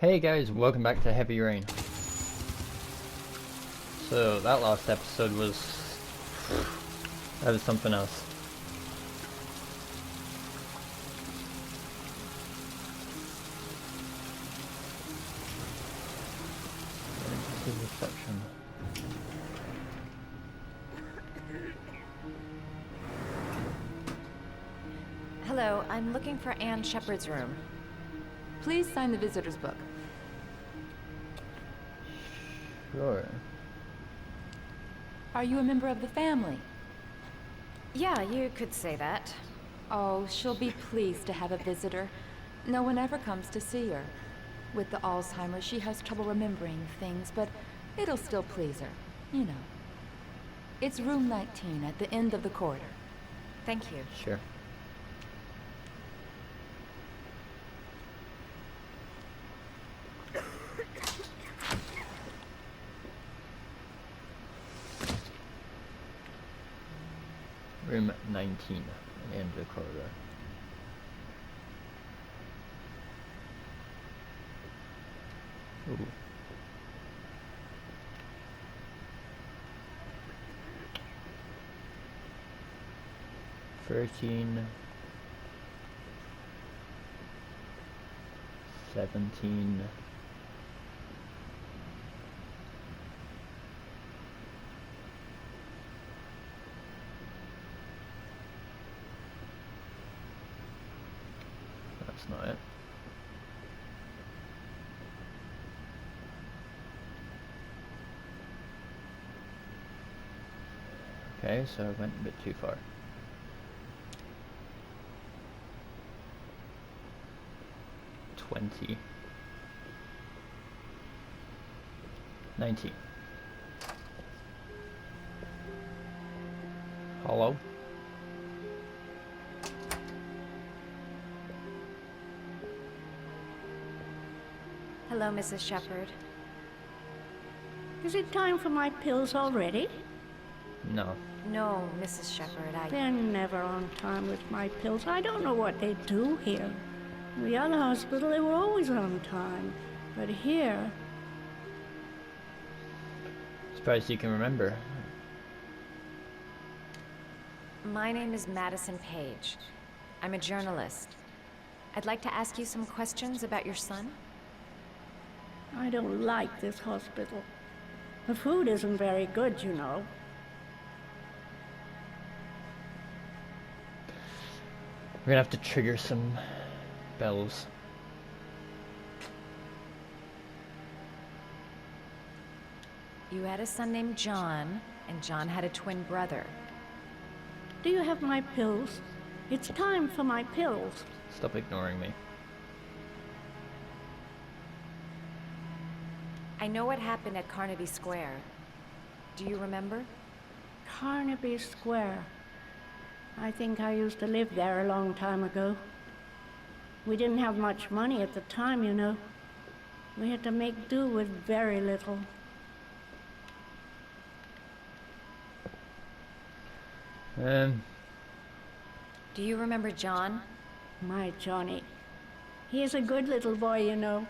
Hey guys, welcome back to Heavy Rain. So that last episode was something else. This is reception. Hello, I'm looking for Anne Shepard's room. Please sign the visitor's book. Sure. Are you a member of the family? Yeah, you could say that. Oh, she'll be pleased to have a visitor. No one ever comes to see her. With the Alzheimer's, she has trouble remembering things, but it'll still please her, you know. It's room 19 at the end of the corridor. Thank you. Sure. Room 19, at the end of the corridor. Ooh. $13, $17. That's not it. Okay, so I went a bit too far. $20. $19. Hello? Hello, Mrs. Shepard. Is it time for my pills already? No. No, Mrs. Shepard, They're never on time with my pills. I don't know what they do here. In the other hospital, they were always on time. But here... Surprised you can remember. My name is Madison Page. I'm a journalist. I'd like to ask you some questions about your son. I don't like this hospital. The food isn't very good, you know. We're gonna have to trigger some bells. You had a son named John, and John had a twin brother. Do you have my pills? It's time for my pills. Stop ignoring me. I know what happened at Carnaby Square. Do you remember? Carnaby Square. I think I used to live there a long time ago. We didn't have much money at the time, you know. We had to make do with very little. Do you remember John? My Johnny. He is a good little boy, you know.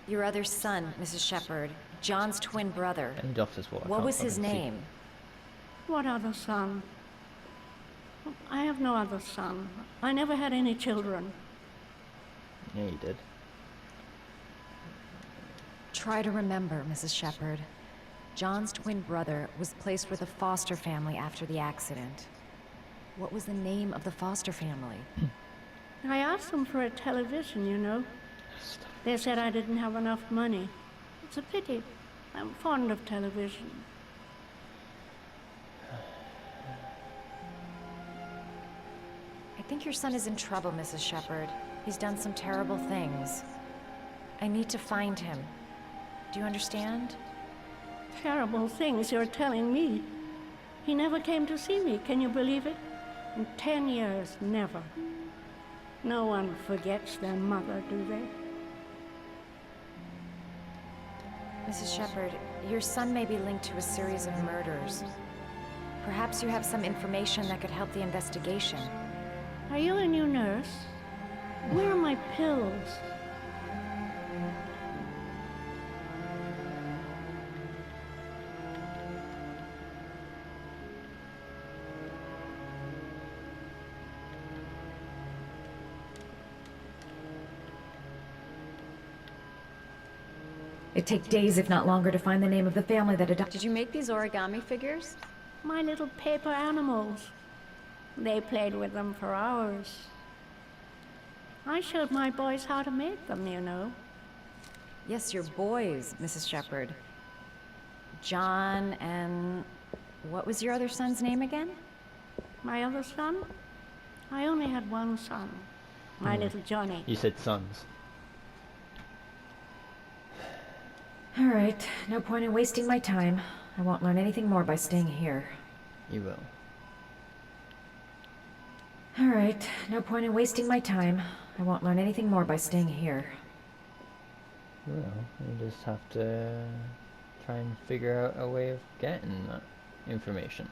Your other son, Mrs. Shepard. John's twin brother. And off this wall. What was his name? What other son? I have no other son. I never had any children. Yeah, you did. Try to remember, Mrs. Shepard. John's twin brother was placed with a foster family after the accident. What was the name of the foster family? I asked them for a television, you know. They said I didn't have enough money. It's a pity. I'm fond of television. I think your son is in trouble, Mrs. Shepard. He's done some terrible things. I need to find him. Do you understand? Terrible things you're telling me. He never came to see me, can you believe it? In 10 years, never. No one forgets their mother, do they? Mrs. Shepard, your son may be linked to a series of murders. Perhaps you have some information that could help the investigation. Are you a new nurse? Where are my pills? It'd take days, if not longer, to find the name of the family that adopted. Did you make these origami figures? My little paper animals. They played with them for hours. I showed my boys how to make them, you know. Yes, your boys, Mrs. Shepherd. John and... what was your other son's name again? My other son? I only had one son. My little Johnny. You said sons. All right, no point in wasting my time. I won't learn anything more by staying here. You will. All right, no point in wasting my time. I won't learn anything more by staying here. Well, you just have to try and figure out a way of getting that information.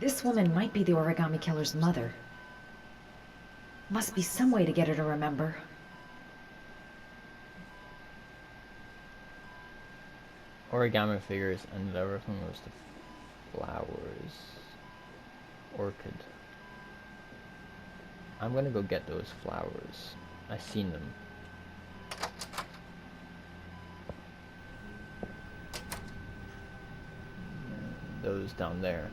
This woman might be the origami killer's mother. Must be some way to get her to remember. Origami figures, and the other one was the flowers. Orchid. I'm gonna go get those flowers. I seen them. Those down there.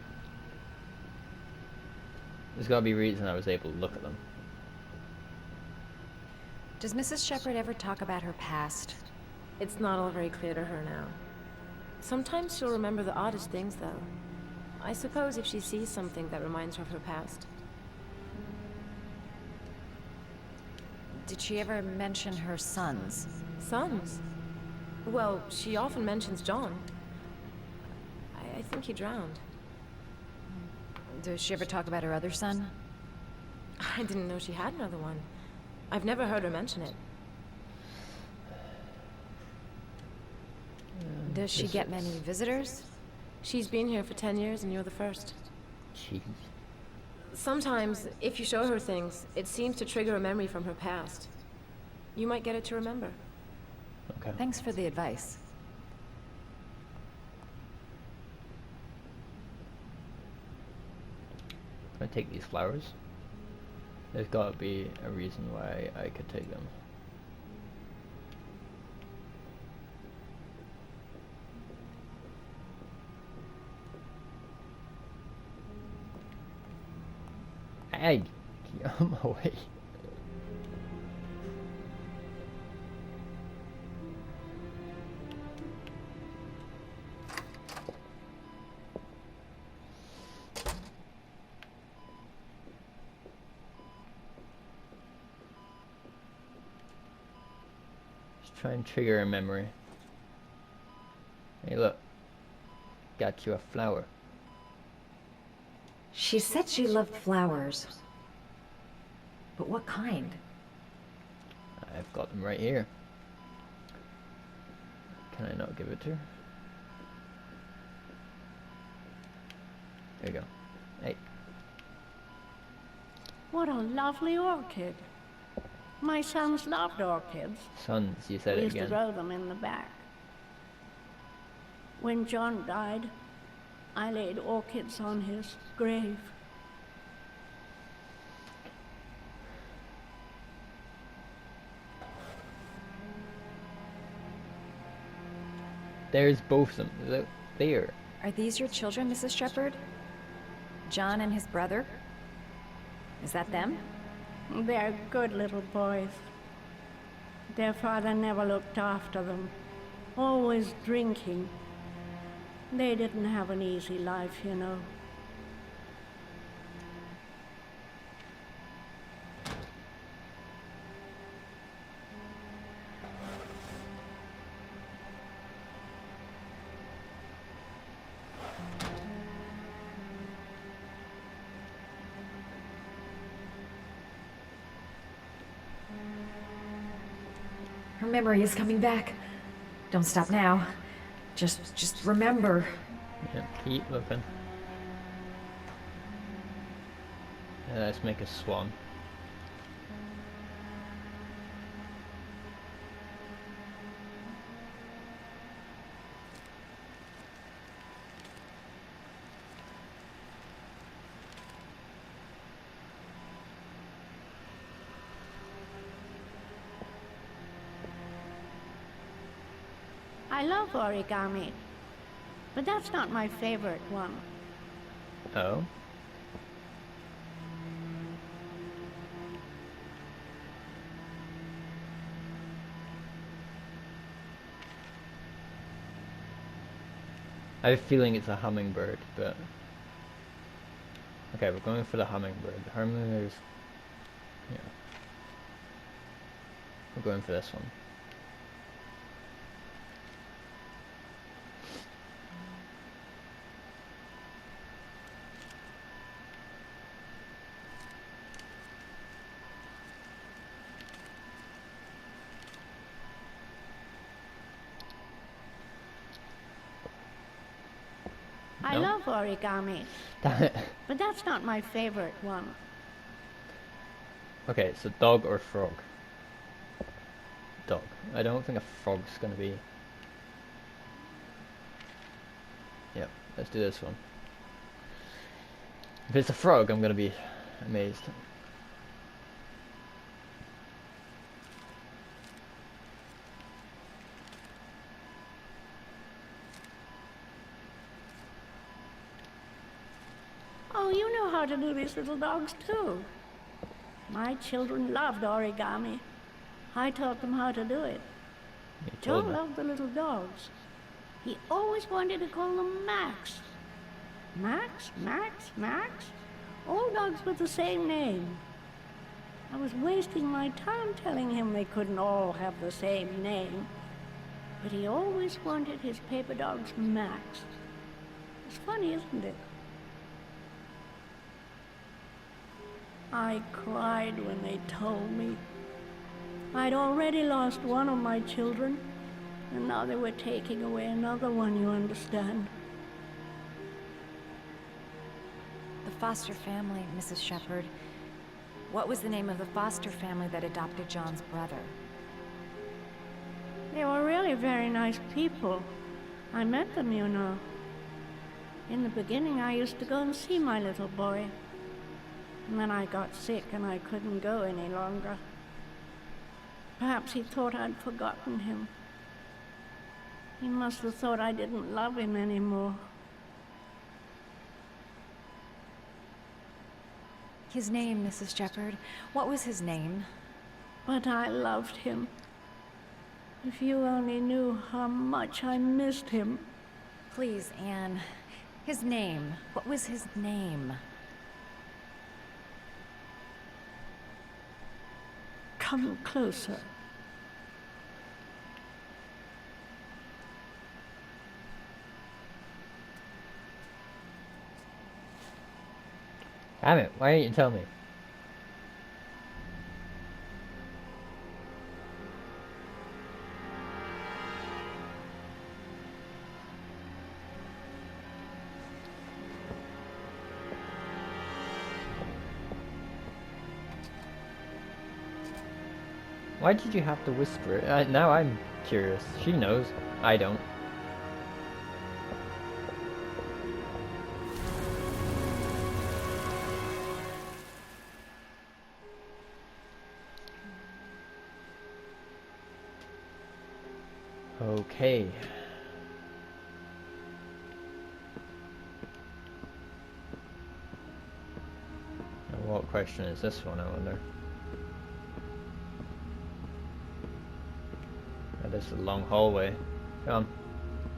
There's gotta be a reason I was able to look at them. Does Mrs. Shepherd ever talk about her past? It's not all very clear to her now. Sometimes she'll remember the oddest things, though. I suppose if she sees something that reminds her of her past. Did she ever mention her sons? Sons? Well, she often mentions John. I think he drowned. Does she ever talk about her other son? I didn't know she had another one. I've never heard her mention it. Does she get many visitors? She's been here for 10 years and you're the first. Jeez. Sometimes, if you show her things, it seems to trigger a memory from her past. You might get it to remember. Okay. Thanks for the advice. Can I take these flowers? There's gotta be a reason why I could take them. Hey, I'm away. Just try and trigger a memory. Hey, look. Got you a flower. She said she loved flowers. But what kind? I've got them right here. Can I not give it to her? There you go. Hey. What a lovely orchid. My sons loved orchids. Sons, you said We it used again. to grow them in the back. When John died, I laid orchids on his grave. There's both of them. Look, there. Are these your children, Mrs. Shepherd? John and his brother? Is that them? They're good little boys. Their father never looked after them, always drinking. They didn't have an easy life, you know. Her memory is coming back. Don't stop now. Just remember. Yeah, keep looking. let's make a swan. I love origami, but that's not my favorite one. Oh? I have a feeling it's a hummingbird, but... Okay, we're going for the hummingbird. The hummingbird's... Yeah. We're going for this one. I No? love origami, Damn it. but that's not my favorite one. Okay, so dog or frog? Dog. I don't think a frog's gonna be... Yep, let's do this one. If it's a frog, I'm gonna be amazed. Oh, you know how to do these little dogs too. My children loved origami. I taught them how to do it. You Joe told me. loved the little dogs. He always wanted to call them Max. Max, Max, Max? All dogs with the same name. I was wasting my time telling him they couldn't all have the same name. But he always wanted his paper dogs Max. It's funny, isn't it? I cried when they told me. I'd already lost one of my children, and now they were taking away another one, you understand. The foster family, Mrs. Shepherd. What was the name of the foster family that adopted John's brother? They were really very nice people. I met them, you know. In the beginning, I used to go and see my little boy. And then I got sick and I couldn't go any longer. Perhaps he thought I'd forgotten him. He must have thought I didn't love him anymore. His name, Mrs. Shepherd. What was his name? But I loved him. If you only knew how much I missed him. Please, Anne. His name. What was his name? Come closer. Damn it, why didn't you tell me? Why did you have to whisper it? Now I'm curious. She knows. I don't. Okay. Now what question is this one, I wonder? Oh, this is a long hallway. Come on.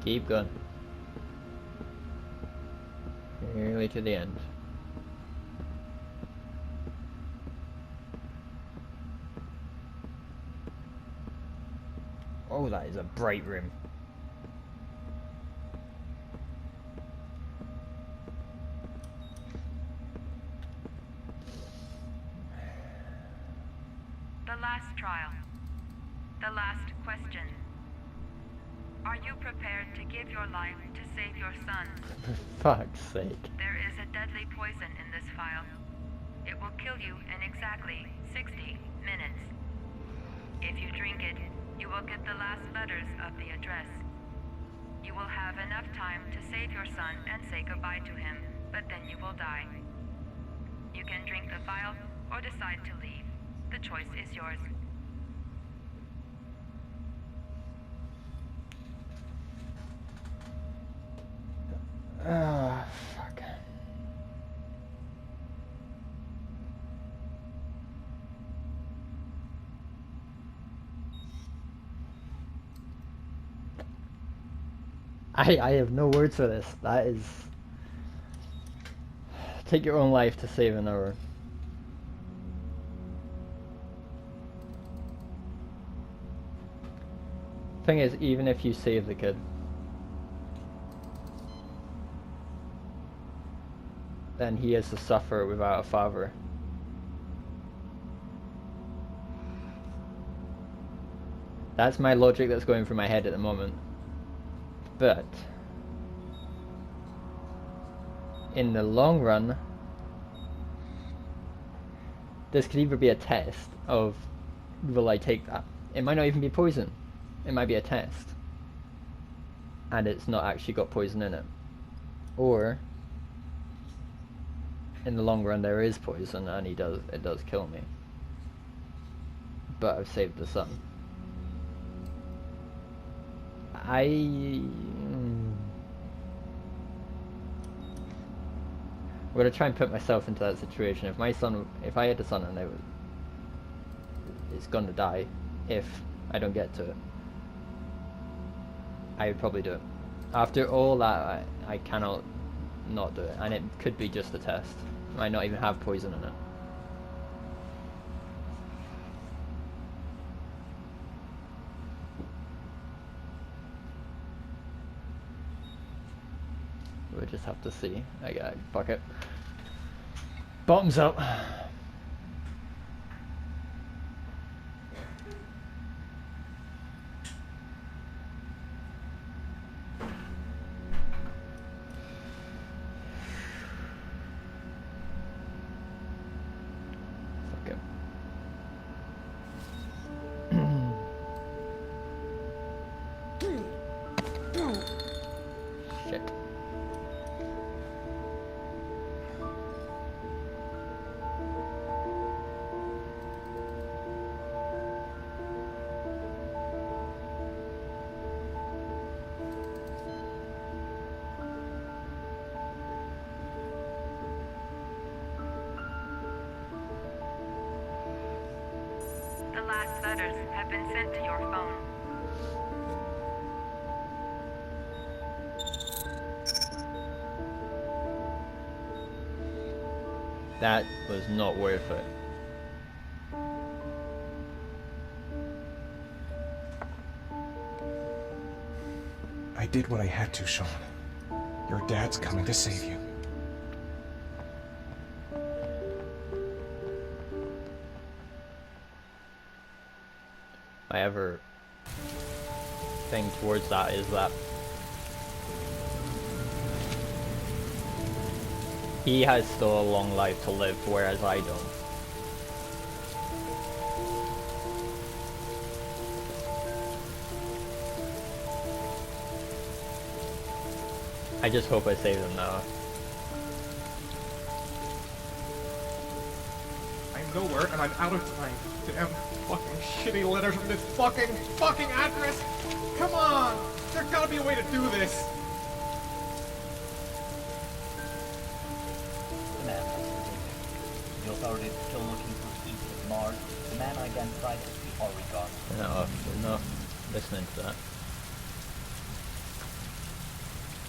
Keep going. Nearly to the end. Oh, that is a bright room. The last trial. The last question. Are you prepared to give your life to save your son? For fuck's sake. There is a deadly poison in this file. It will kill you in exactly 60 minutes. If you drink it, you will get the last letters of the address. You will have enough time to save your son and say goodbye to him, but then you will die. You can drink the vial or decide to leave. The choice is yours. Ah, fuck. I have no words for this. That is... Take your own life to save another. Thing is, even if you save the kid, then he has to suffer without a father. That's my logic that's going through my head at the moment. But in the long run, this could either be a test of, will I take that? It might not even be poison. It might be a test. And it's not actually got poison in it. Or, in the long run there is poison and it does kill me. But I've saved the son. I'm gonna try and put myself into that situation. If I had a son and it's gonna die if I don't get to it, I would probably do it. After all that, I cannot not do it, and it could be just a test. It might not even have poison in it. We'll just have to see. Okay, fuck it. Bottoms up. Fuck it. Shit. The last letters have been sent to your phone. That was not worth it. I did what I had to, Sean. Your dad's coming to save you. My ever thing towards that is that he has still a long life to live, whereas I don't. I just hope I save him now. I'm nowhere and I'm out of time. Damn fucking shitty letters from this fucking address! Come on! There's gotta be a way to do this! The man has survived. The authorities are still looking for east of Mars. The man identified as the Oregon. No, we're not listening to that.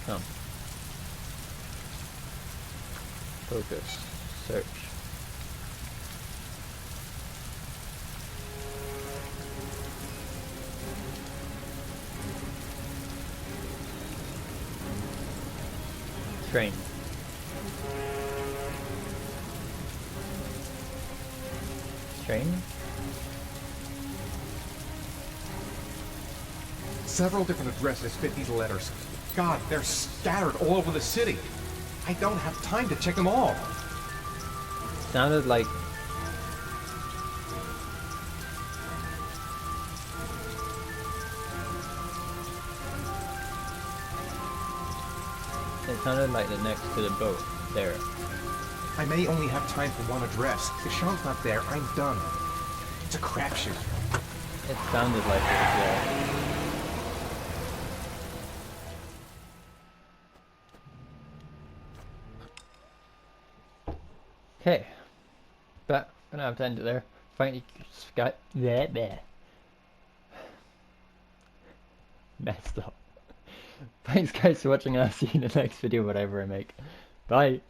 Come. Focus. Search. Train. Train? Several different addresses fit these letters. God, they're scattered all over the city. I don't have time to check them all. sounded like... It sounded like the next to the boat, there. I may only have time for one address. If Sean's not there, I'm done. It's a crapshoot. It sounded like it, yeah. Okay. But, gonna have to end it there. Thank you, Sky. There. Messed up. Thanks guys for watching, and I'll see you in the next video, whatever I make. Bye!